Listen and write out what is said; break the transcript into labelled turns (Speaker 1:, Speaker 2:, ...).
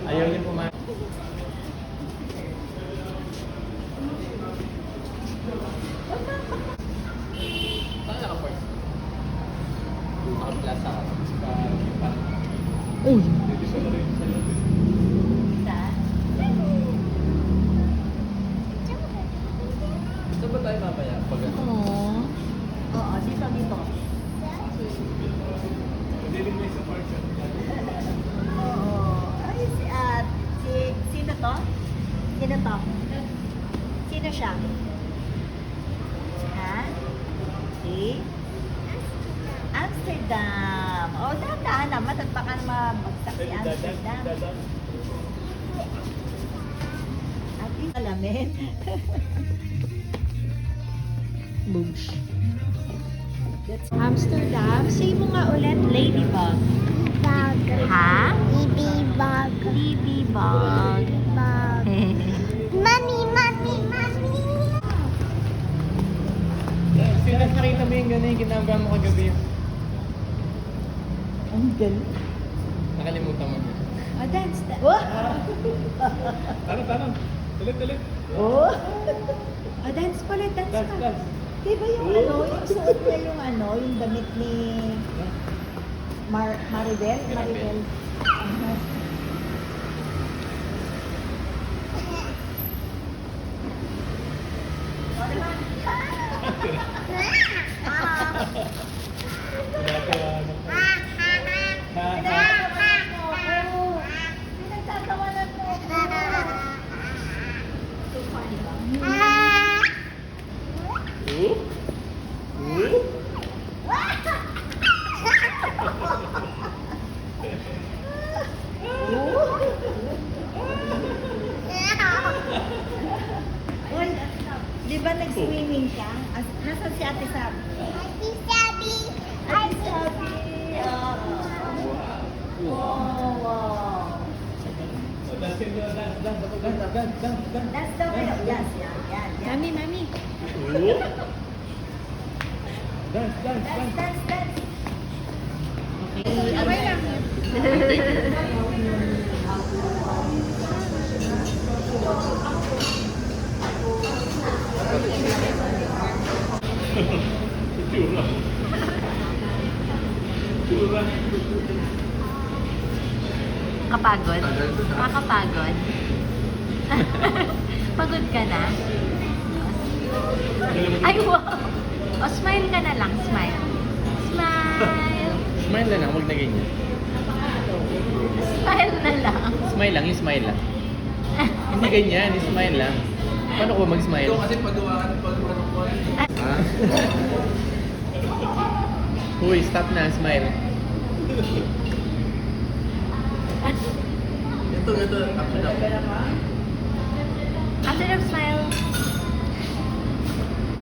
Speaker 1: Ayaw niyo kumain. Saan naka-park? Naka-plaza ka.
Speaker 2: Uy!
Speaker 1: Saan ba tayo mamaya? Pag
Speaker 2: Aww.
Speaker 3: Oo, dito. Oo. Ay, sino to? Sino siya? Ha? Si? Amsterdam. Oh, dahan-dahan naman at baka mabagsak si Amsterdam. At least alamin.
Speaker 2: Bugs.
Speaker 3: That's
Speaker 2: Amsterdam. Say mo nga ulit, ladybug.
Speaker 3: bag.
Speaker 2: Ha?
Speaker 3: Bag.
Speaker 2: Ladybug.
Speaker 3: Bag. Mami.
Speaker 1: Sino nakita mo yung gano'n yung ginagawa mo kagabi?
Speaker 3: Ang galing.
Speaker 1: Nakalimutan mo.
Speaker 2: Dance.
Speaker 1: Tara. Tulit.
Speaker 3: Oh.
Speaker 2: Dance pala, dance ka.
Speaker 3: Di ba yung yung suot niya yung damit ni Maribel?
Speaker 1: Maribel.
Speaker 3: Aha. Pinagtatawanan mo. So funny ba? Well, di ba nag-swimming ka? Nasaan si Ate Sabi? Ate Sabi! Wow! That's the way. Yes, yan.
Speaker 2: Mami.
Speaker 3: Dance.
Speaker 2: Okay lang. Kapagod? Nakakapagod? Pagod ka na? Ay, wow! O, smile ka na lang. Smile.
Speaker 1: Smile na lang, huwag na ganyan.
Speaker 2: Smile na lang.
Speaker 1: Smile lang, yung smile lang. Hindi ganyan, yung smile lang. Paano ko mag-smile? Ito kasi pagawaan ko. Ha? Uy, stop na, smile.
Speaker 3: Ito.
Speaker 2: After of smile.